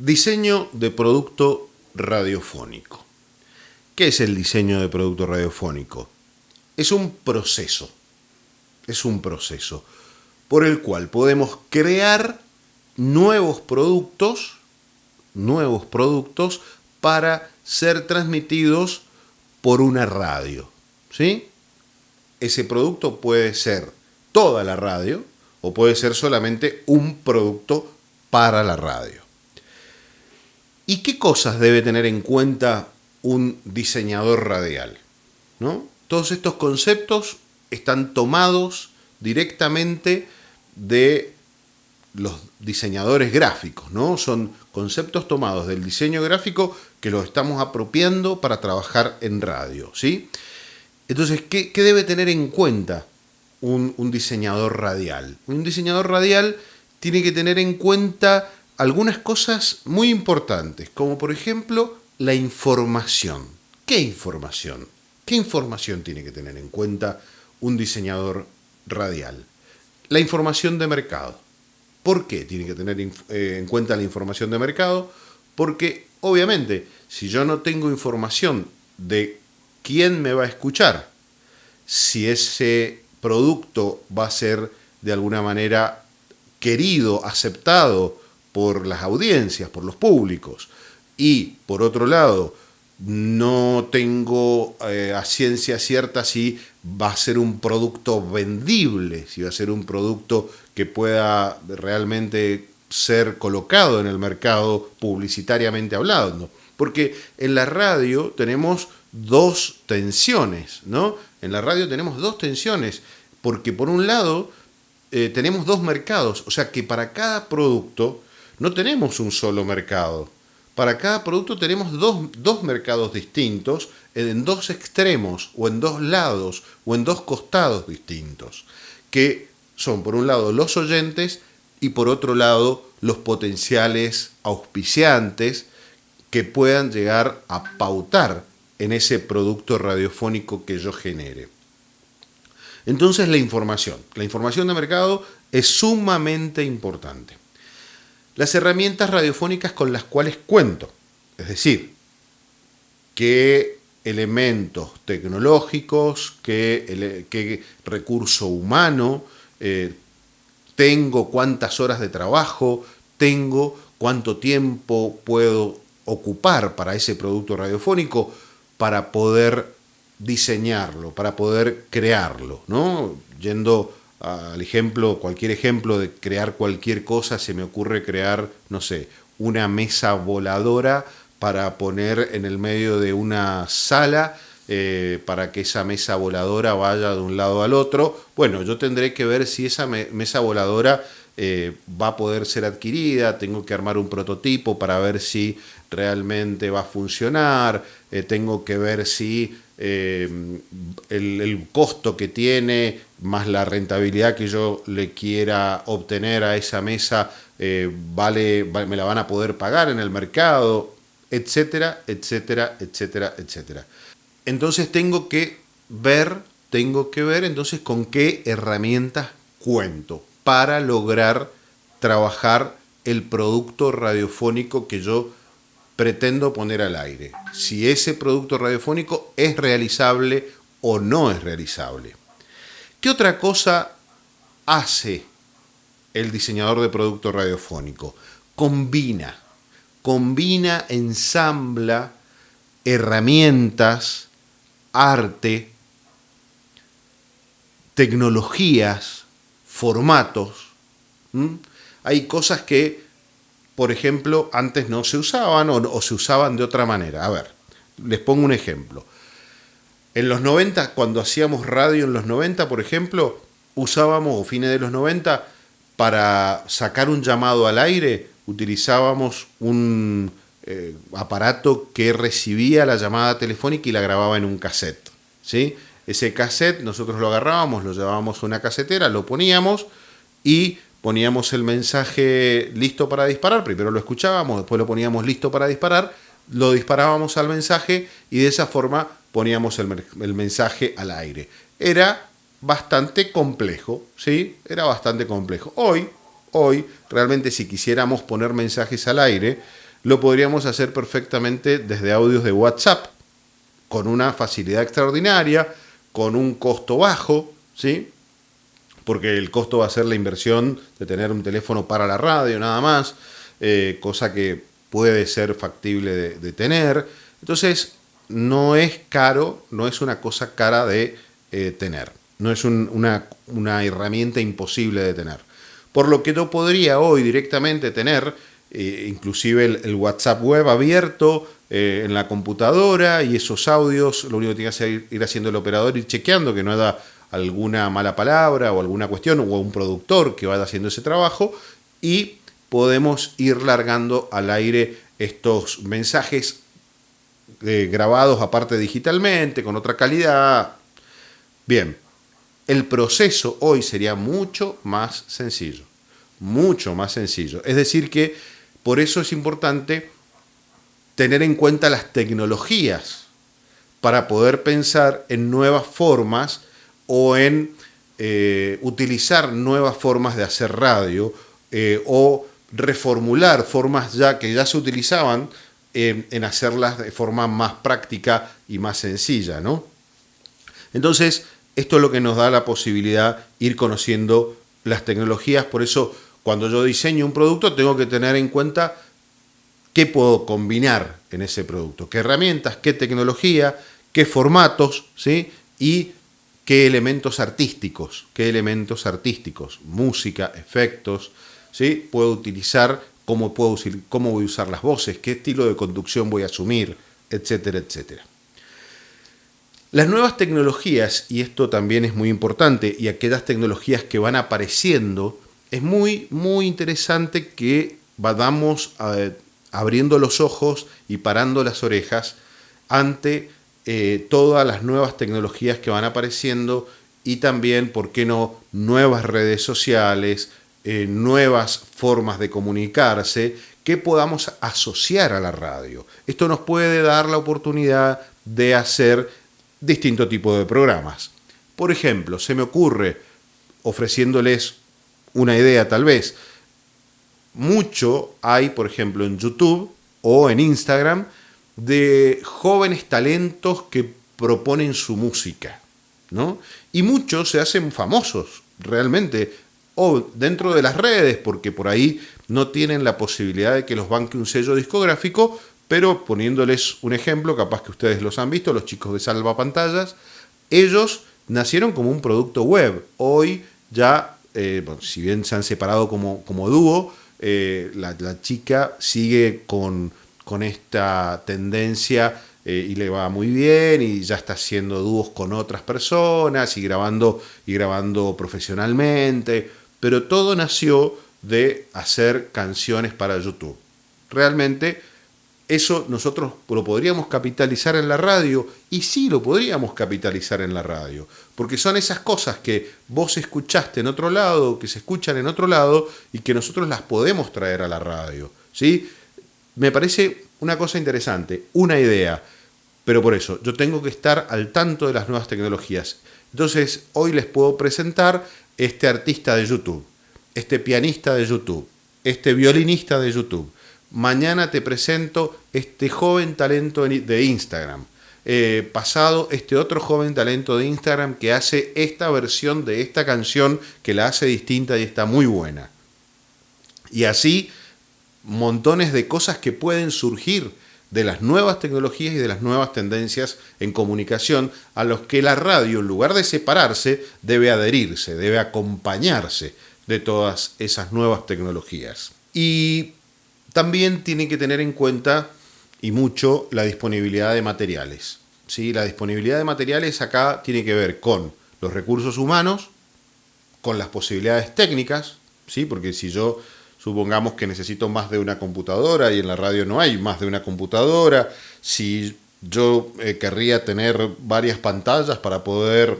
Diseño de producto radiofónico. ¿Qué es el diseño de producto radiofónico? Es un proceso por el cual podemos crear nuevos productos para ser transmitidos por una radio, ¿sí? Ese producto puede ser toda la radio o puede ser solamente un producto para la radio. ¿Y qué cosas debe tener en cuenta un diseñador radial? ¿No? Todos estos conceptos están tomados directamente de los diseñadores gráficos, ¿no? Son conceptos tomados del diseño gráfico que los estamos apropiando para trabajar en radio, ¿sí? Entonces, ¿qué debe tener en cuenta un diseñador radial? Un diseñador radial tiene que tener en cuenta algunas cosas muy importantes, como por ejemplo la información. ¿Qué información? ¿Qué información tiene que tener en cuenta un diseñador radial? La información de mercado. ¿Por qué tiene que tener en cuenta la información de mercado? Porque obviamente si yo no tengo información de quién me va a escuchar, si ese producto va a ser de alguna manera querido, aceptado por las audiencias, por los públicos, y por otro lado no tengo a ciencia cierta si va a ser un producto vendible, si va a ser un producto que pueda realmente ser colocado en el mercado publicitariamente hablando. Porque en la radio tenemos dos tensiones, ¿no? En la radio tenemos dos tensiones, porque por un lado tenemos dos mercados, o sea que para cada producto no tenemos un solo mercado. Para cada producto tenemos dos mercados distintos, en dos extremos, o en dos lados, o en dos costados distintos, que son por un lado los oyentes y por otro lado los potenciales auspiciantes que puedan llegar a pautar en ese producto radiofónico que yo genere. Entonces la información de mercado es sumamente importante. Las herramientas radiofónicas con las cuales cuento, es decir, qué elementos tecnológicos, qué recurso humano tengo, cuántas horas de trabajo tengo, cuánto tiempo puedo ocupar para ese producto radiofónico para poder diseñarlo, para poder crearlo, ¿no? Yendo al ejemplo, cualquier ejemplo de crear cualquier cosa, se me ocurre crear, no sé, una mesa voladora para poner en el medio de una sala para que esa mesa voladora vaya de un lado al otro. Bueno, yo tendré que ver si esa mesa voladora va a poder ser adquirida, tengo que armar un prototipo para ver si realmente va a funcionar, tengo que ver si el costo que tiene más la rentabilidad que yo le quiera obtener a esa mesa me la van a poder pagar en el mercado, etcétera, etcétera, etcétera, etcétera. Entonces tengo que ver entonces con qué herramientas cuento para lograr trabajar el producto radiofónico que yo pretendo poner al aire. Si ese producto radiofónico es realizable o no es realizable. ¿Qué otra cosa hace el diseñador de producto radiofónico? Combina, ensambla herramientas, arte, tecnologías, formatos. Hay cosas que, por ejemplo, antes no se usaban o se usaban de otra manera. A ver, les pongo un ejemplo. En los 90, cuando hacíamos radio en los 90, por ejemplo, usábamos, o fines de los 90, para sacar un llamado al aire, utilizábamos un aparato que recibía la llamada telefónica y la grababa en un cassette, ¿sí? Ese cassette nosotros lo agarrábamos, lo llevábamos a una casetera, lo poníamos y poníamos el mensaje listo para disparar. Primero lo escuchábamos, después lo poníamos listo para disparar, lo disparábamos al mensaje y de esa forma poníamos el mensaje al aire. Era bastante complejo, ¿sí? Era bastante complejo. Hoy, realmente si quisiéramos poner mensajes al aire, lo podríamos hacer perfectamente desde audios de WhatsApp, con una facilidad extraordinaria, con un costo bajo, ¿sí? Porque el costo va a ser la inversión de tener un teléfono para la radio, nada más, cosa que puede ser factible de tener. Entonces, no es caro, no es una cosa cara de tener, no es una herramienta imposible de tener. Por lo que yo podría hoy directamente tener inclusive el WhatsApp web abierto en la computadora, y esos audios, lo único que tiene que hacer es ir haciendo el operador, ir chequeando que no haya alguna mala palabra o alguna cuestión, o un productor que vaya haciendo ese trabajo, y podemos ir largando al aire estos mensajes grabados aparte digitalmente, con otra calidad. Bien, el proceso hoy sería mucho más sencillo, mucho más sencillo. Es decir que por eso es importante tener en cuenta las tecnologías para poder pensar en nuevas formas o en utilizar nuevas formas de hacer radio o reformular formas que ya se utilizaban en hacerlas de forma más práctica y más sencilla, ¿no? Entonces, esto es lo que nos da la posibilidad de ir conociendo las tecnologías. Por eso, cuando yo diseño un producto, tengo que tener en cuenta qué puedo combinar en ese producto, qué herramientas, qué tecnología, qué formatos, ¿sí? Y qué elementos artísticos, música, efectos, ¿sí? Puedo utilizar, cómo voy a usar las voces, qué estilo de conducción voy a asumir, etcétera, etcétera. Las nuevas tecnologías, y esto también es muy importante, y aquellas tecnologías que van apareciendo, es muy, muy interesante que vayamos abriendo los ojos y parando las orejas ante todas las nuevas tecnologías que van apareciendo, y también, ¿por qué no?, nuevas redes sociales, nuevas formas de comunicarse que podamos asociar a la radio. Esto nos puede dar la oportunidad de hacer distinto tipo de programas. Por ejemplo, se me ocurre, ofreciéndoles una idea tal vez, mucho hay, por ejemplo, en YouTube o en Instagram, de jóvenes talentos que proponen su música, ¿no? Y muchos se hacen famosos realmente, o dentro de las redes, porque por ahí no tienen la posibilidad de que los banque un sello discográfico, pero poniéndoles un ejemplo, capaz que ustedes los han visto, los chicos de Salvapantallas, ellos nacieron como un producto web. Hoy ya, si bien se han separado como dúo, la chica sigue con esta tendencia y le va muy bien, y ya está haciendo dúos con otras personas y grabando profesionalmente, pero todo nació de hacer canciones para YouTube. Realmente eso nosotros lo podríamos capitalizar en la radio, y sí lo podríamos capitalizar en la radio, porque son esas cosas que vos escuchaste en otro lado, que se escuchan en otro lado, y que nosotros las podemos traer a la radio, ¿sí? Me parece una cosa interesante, una idea, pero por eso yo tengo que estar al tanto de las nuevas tecnologías. Entonces, hoy les puedo presentar este artista de YouTube, este pianista de YouTube, este violinista de YouTube. Mañana te presento este joven talento de Instagram. Pasado, este otro joven talento de Instagram que hace esta versión de esta canción, que la hace distinta y está muy buena. Y así, montones de cosas que pueden surgir de las nuevas tecnologías y de las nuevas tendencias en comunicación, a los que la radio, en lugar de separarse, debe adherirse, debe acompañarse de todas esas nuevas tecnologías. Y también tiene que tener en cuenta, y mucho, la disponibilidad de materiales, ¿sí? La disponibilidad de materiales acá tiene que ver con los recursos humanos, con las posibilidades técnicas, ¿sí? Porque si yo, supongamos que necesito más de una computadora y en la radio no hay más de una computadora, si yo querría tener varias pantallas para poder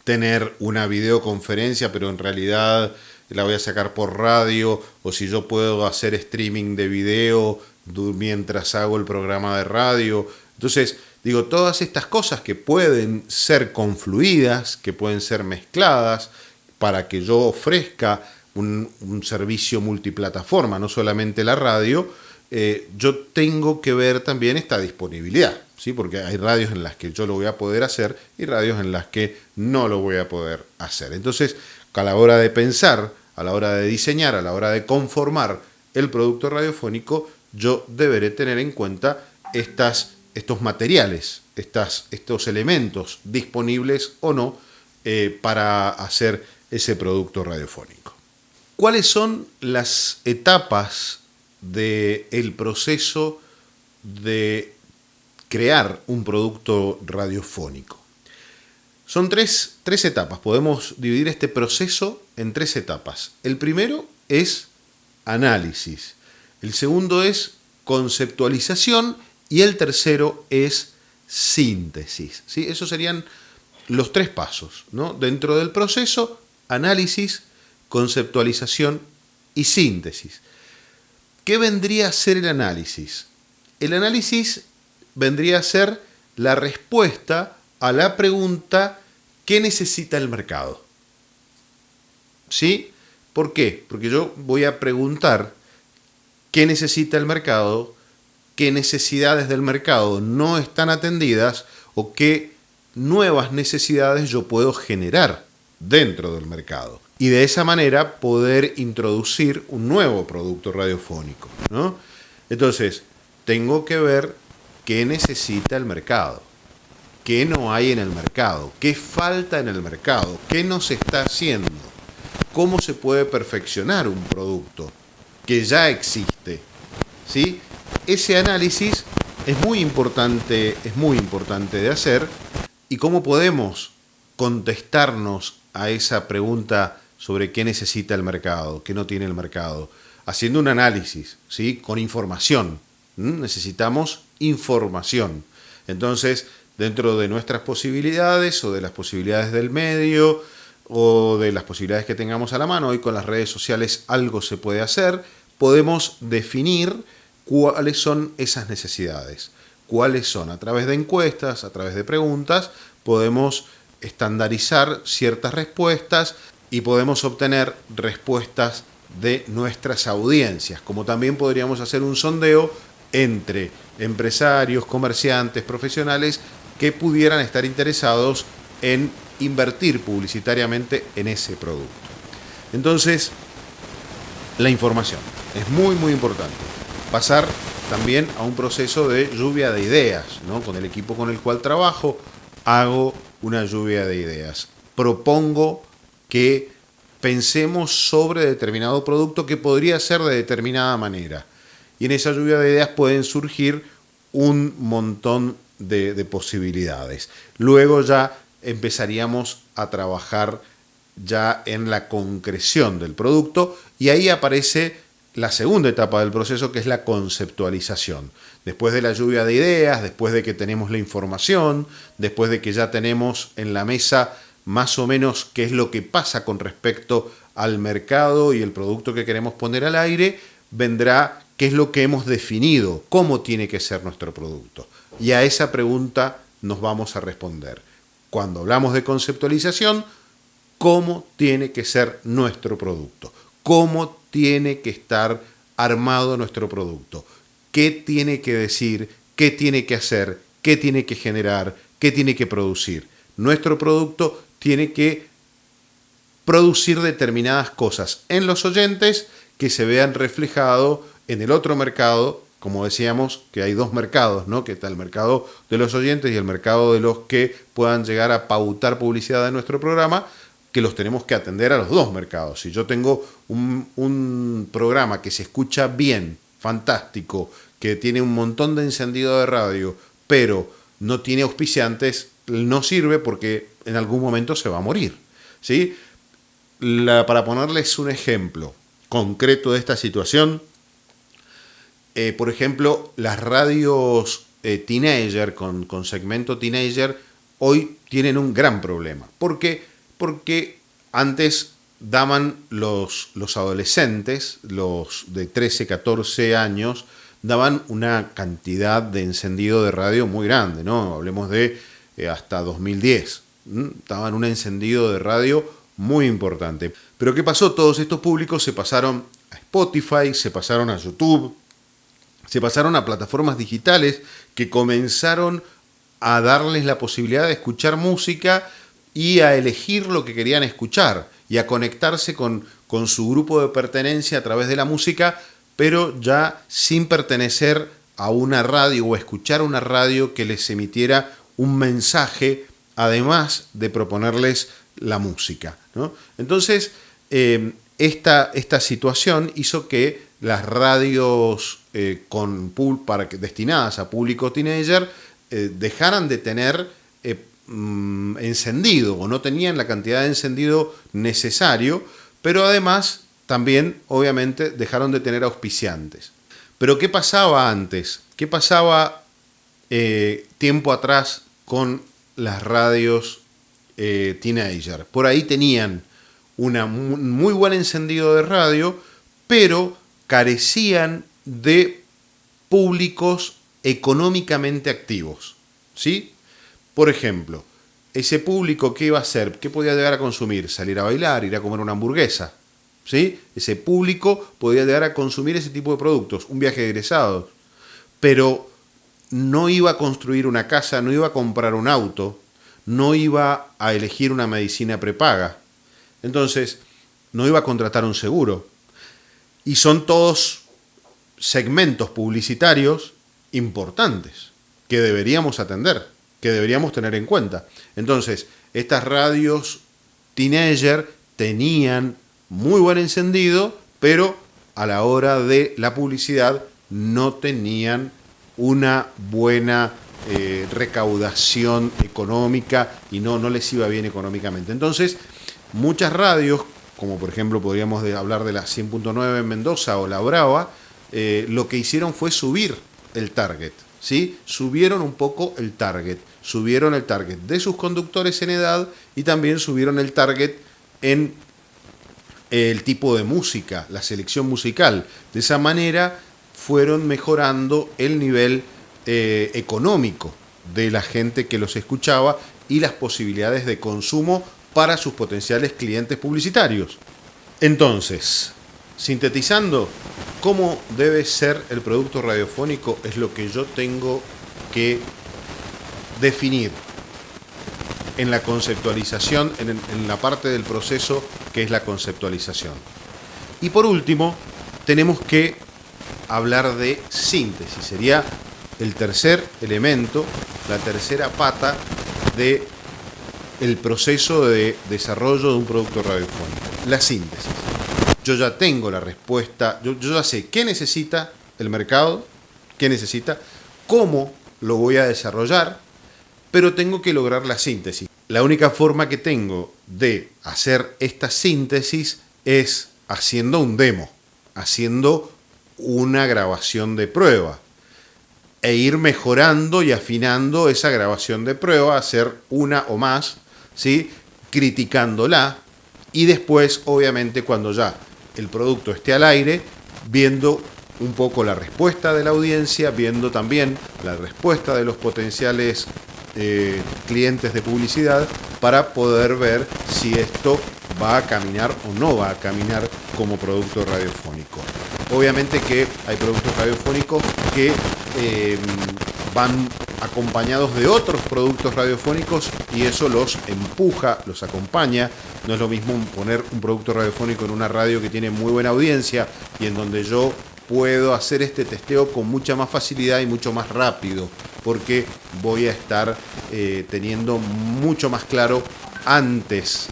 tener una videoconferencia, pero en realidad la voy a sacar por radio, o si yo puedo hacer streaming de video mientras hago el programa de radio. Entonces, digo, todas estas cosas que pueden ser confluidas, que pueden ser mezcladas, para que yo ofrezca un servicio multiplataforma, no solamente la radio, yo tengo que ver también esta disponibilidad, ¿sí? Porque hay radios en las que yo lo voy a poder hacer y radios en las que no lo voy a poder hacer. Entonces, a la hora de pensar, a la hora de diseñar, a la hora de conformar el producto radiofónico, yo deberé tener en cuenta estos materiales, estos elementos disponibles o no para hacer ese producto radiofónico. ¿Cuáles son las etapas del proceso de crear un producto radiofónico? Son tres etapas. Podemos dividir este proceso en 3 etapas. El primero es análisis. El segundo es conceptualización. Y el tercero es síntesis, ¿sí? Esos serían los 3 pasos, ¿no? Dentro del proceso, análisis, conceptualización y síntesis. ¿Qué vendría a ser el análisis? El análisis vendría a ser la respuesta a la pregunta ¿qué necesita el mercado? ¿Sí? ¿Por qué? Porque yo voy a preguntar ¿qué necesita el mercado? ¿Qué necesidades del mercado no están atendidas? ¿O qué nuevas necesidades yo puedo generar dentro del mercado? Y de esa manera poder introducir un nuevo producto radiofónico, ¿no? Entonces, tengo que ver qué necesita el mercado, qué no hay en el mercado, qué falta en el mercado, qué no se está haciendo, cómo se puede perfeccionar un producto que ya existe, ¿sí? Ese análisis es muy importante de hacer. ¿Y cómo podemos contestarnos a esa pregunta sobre qué necesita el mercado, qué no tiene el mercado? Haciendo un análisis, ¿sí? Con información. Necesitamos información. Entonces, dentro de nuestras posibilidades o de las posibilidades del medio o de las posibilidades que tengamos a la mano, hoy con las redes sociales algo se puede hacer, podemos definir cuáles son esas necesidades, cuáles son. A través de encuestas, a través de preguntas, podemos estandarizar ciertas respuestas y podemos obtener respuestas de nuestras audiencias, como también podríamos hacer un sondeo entre empresarios, comerciantes, profesionales que pudieran estar interesados en invertir publicitariamente en ese producto. Entonces, la información es muy importante. Pasar también a un proceso de lluvia de ideas, ¿no? Con el equipo con el cual trabajo, hago una lluvia de ideas. Propongo que pensemos sobre determinado producto que podría ser de determinada manera. Y en esa lluvia de ideas pueden surgir un montón de posibilidades. Luego ya empezaríamos a trabajar ya en la concreción del producto y ahí aparece la segunda etapa del proceso, que es la conceptualización. Después de la lluvia de ideas, después de que tenemos la información, después de que ya tenemos en la mesa más o menos qué es lo que pasa con respecto al mercado y el producto que queremos poner al aire, vendrá qué es lo que hemos definido, cómo tiene que ser nuestro producto. Y a esa pregunta nos vamos a responder. Cuando hablamos de conceptualización, ¿cómo tiene que ser nuestro producto? ¿Cómo tiene que estar armado nuestro producto? ¿Qué tiene que decir? ¿Qué tiene que hacer? ¿Qué tiene que generar? ¿Qué tiene que producir? Nuestro producto tiene que producir determinadas cosas en los oyentes que se vean reflejado en el otro mercado. Como decíamos, que hay 2 mercados, ¿no? Que está el mercado de los oyentes y el mercado de los que puedan llegar a pautar publicidad en nuestro programa, que los tenemos que atender a los 2 mercados. Si yo tengo un programa que se escucha bien, fantástico, que tiene un montón de encendido de radio, pero no tiene auspiciantes, no sirve porque en algún momento se va a morir, ¿sí? Para ponerles un ejemplo concreto de esta situación, por ejemplo, las radios teenager con segmento teenager hoy tienen un gran problema. ¿Por qué? Porque antes daban los adolescentes, los de 13, 14 años, daban una cantidad de encendido de radio muy grande, ¿no? Hablemos de hasta 2010. Daban un encendido de radio muy importante. Pero ¿qué pasó? Todos estos públicos se pasaron a Spotify, se pasaron a YouTube, Se pasaron a plataformas digitales que comenzaron a darles la posibilidad de escuchar música y a elegir lo que querían escuchar y a conectarse con su grupo de pertenencia a través de la música, pero ya sin pertenecer a una radio o escuchar una radio que les emitiera un mensaje, además de proponerles la música, ¿no? Entonces, esta situación hizo que las radios destinadas a público teenager dejaran de tener encendido, o no tenían la cantidad de encendido necesario, pero además también, obviamente, dejaron de tener auspiciantes. Pero ¿qué pasaba antes? ¿Qué pasaba tiempo atrás con las radios teenager? Por ahí tenían un muy buen encendido de radio, pero carecían de públicos económicamente activos, ¿sí? Por ejemplo, ese público, ¿qué iba a hacer? ¿Qué podía llegar a consumir? Salir a bailar, ir a comer una hamburguesa, ¿sí? Ese público podía llegar a consumir ese tipo de productos, un viaje de egresados, pero no iba a construir una casa, no iba a comprar un auto, no iba a elegir una medicina prepaga. Entonces, no iba a contratar un seguro. Y son todos segmentos publicitarios importantes que deberíamos atender, que deberíamos tener en cuenta. Entonces, estas radios teenager tenían muy buen encendido, pero a la hora de la publicidad no tenían una buena recaudación económica y no les iba bien económicamente. Entonces, muchas radios, como por ejemplo podríamos hablar de la 100.9 en Mendoza o la Brava, lo que hicieron fue subir el target, ¿sí? Subieron un poco el target de sus conductores en edad y también subieron el target en el tipo de música, la selección musical. De esa manera fueron mejorando el nivel económico de la gente que los escuchaba y las posibilidades de consumo para sus potenciales clientes publicitarios. Entonces, sintetizando, ¿cómo debe ser el producto radiofónico? Es lo que yo tengo que definir en la conceptualización, en la parte del proceso que es la conceptualización. Y por último, tenemos que hablar de síntesis. Sería el tercer elemento, la tercera pata de el proceso de desarrollo de un producto radiofónico, la síntesis. Yo ya tengo la respuesta, yo ya sé qué necesita el mercado, qué necesita, cómo lo voy a desarrollar, pero tengo que lograr la síntesis. La única forma que tengo de hacer esta síntesis es haciendo un demo, haciendo una grabación de prueba e ir mejorando y afinando esa grabación de prueba, hacer una o más, ¿sí? Criticándola y después, obviamente, cuando ya el producto esté al aire, viendo un poco la respuesta de la audiencia, viendo también la respuesta de los potenciales clientes de publicidad para poder ver si esto va a caminar o no va a caminar como producto radiofónico. Obviamente que hay productos radiofónicos que van acompañados de otros productos radiofónicos y eso los empuja, los acompaña. No es lo mismo poner un producto radiofónico en una radio que tiene muy buena audiencia y en donde yo puedo hacer este testeo con mucha más facilidad y mucho más rápido, porque voy a estar teniendo mucho más claro antes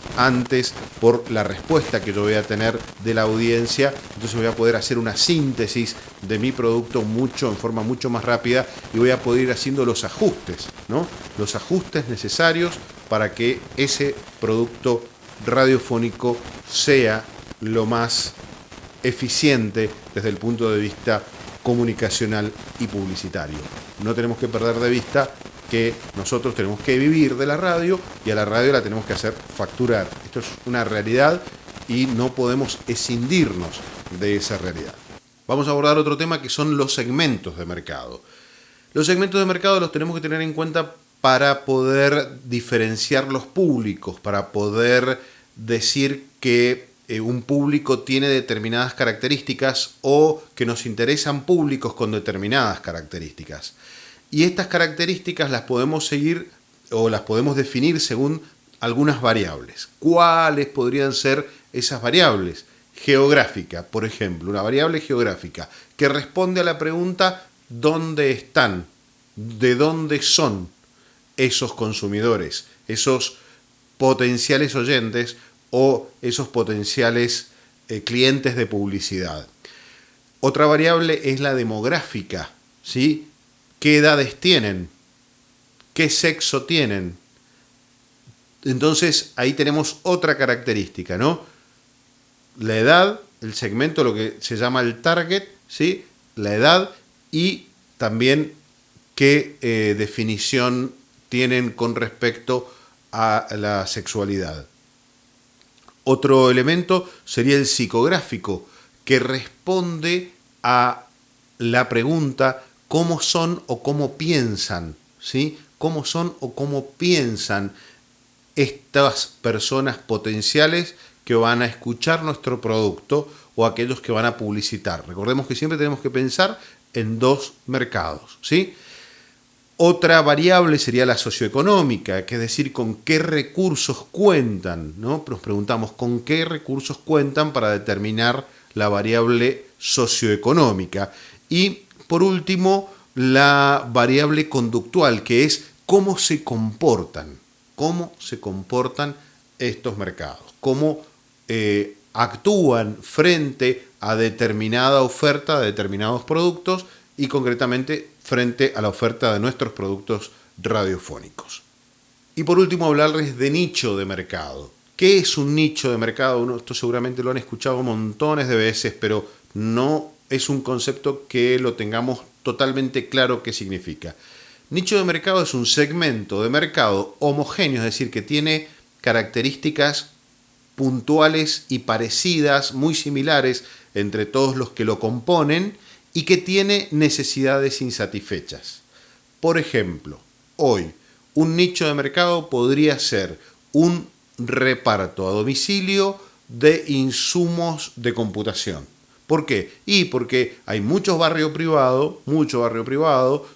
por la respuesta que yo voy a tener de la audiencia. Entonces voy a poder hacer una síntesis de mi producto en forma mucho más rápida y voy a poder ir haciendo los ajustes, ¿no? Los ajustes necesarios para que ese producto radiofónico sea lo más eficiente desde el punto de vista comunicacional y publicitario. No tenemos que perder de vista que nosotros tenemos que vivir de la radio y a la radio la tenemos que hacer facturar. Esto es una realidad y no podemos escindirnos de esa realidad. Vamos a abordar otro tema que son los segmentos de mercado. Los segmentos de mercado los tenemos que tener en cuenta para poder diferenciar los públicos, para poder decir que un público tiene determinadas características o que nos interesan públicos con determinadas características. Y estas características las podemos seguir o las podemos definir según algunas variables. ¿Cuáles podrían ser esas variables? Geográfica, por ejemplo, una variable geográfica que responde a la pregunta ¿dónde están? ¿De dónde son esos consumidores? Esos potenciales oyentes o esos potenciales clientes de publicidad. Otra variable es la demográfica, ¿sí? ¿Qué edades tienen? ¿Qué sexo tienen? Entonces ahí tenemos otra característica, ¿no? La edad, el segmento, lo que se llama el target, ¿sí? La edad y también qué definición tienen con respecto a la sexualidad. Otro elemento sería el psicográfico, que responde a la pregunta ¿cómo son o cómo piensan? ¿Sí? ¿Cómo son o cómo piensan estas personas potenciales que van a escuchar nuestro producto o aquellos que van a publicitar? Recordemos que siempre tenemos que pensar en dos mercados, ¿sí? Otra variable sería la socioeconómica, que es decir, con qué recursos cuentan, ¿no? Nos preguntamos con qué recursos cuentan para determinar la variable socioeconómica. Y por último, la variable conductual, que es cómo se comportan estos mercados, cómo actúan frente a determinada oferta de determinados productos y concretamente frente a la oferta de nuestros productos radiofónicos. Y por último, hablarles de nicho de mercado. ¿Qué es un nicho de mercado? Esto seguramente lo han escuchado montones de veces, pero no es un concepto que lo tengamos totalmente claro qué significa. Nicho de mercado es un segmento de mercado homogéneo, es decir, que tiene características puntuales y parecidas, muy similares entre todos los que lo componen, y que tiene necesidades insatisfechas. Por ejemplo, hoy un nicho de mercado podría ser un reparto a domicilio de insumos de computación. ¿Por qué? Y porque hay mucho barrio privado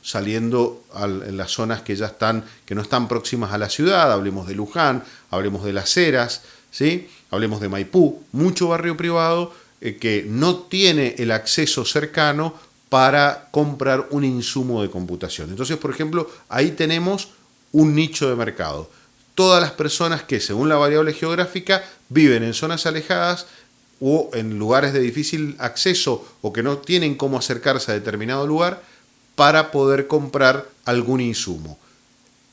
saliendo en las zonas que no están próximas a la ciudad. Hablemos de Luján, hablemos de Las Heras, ¿sí? Hablemos de Maipú, mucho barrio privado que no tiene el acceso cercano para comprar un insumo de computación. Entonces, por ejemplo, ahí tenemos un nicho de mercado. Todas las personas que, según la variable geográfica, viven en zonas alejadas o en lugares de difícil acceso o que no tienen cómo acercarse a determinado lugar para poder comprar algún insumo.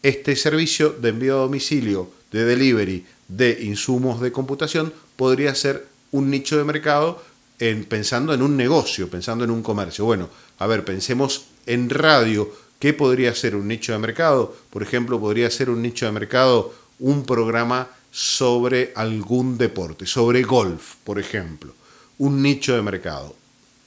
Este servicio de envío a domicilio, de delivery de insumos de computación podría ser un nicho de mercado pensando en un negocio, pensando en un comercio. Bueno, a ver, pensemos en radio. ¿Qué podría ser un nicho de mercado? Por ejemplo, podría ser un nicho de mercado un programa sobre algún deporte, sobre golf, por ejemplo. Un nicho de mercado.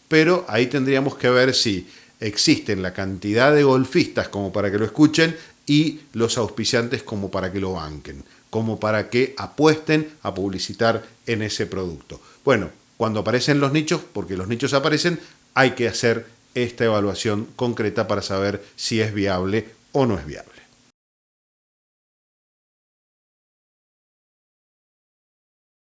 Pero ahí tendríamos que ver si existen la cantidad de golfistas como para que lo escuchen y los auspiciantes como para que lo banquen, como para que apuesten a publicitar en ese producto. Bueno, cuando aparecen los nichos, porque los nichos aparecen, hay que hacer esta evaluación concreta para saber si es viable o no es viable.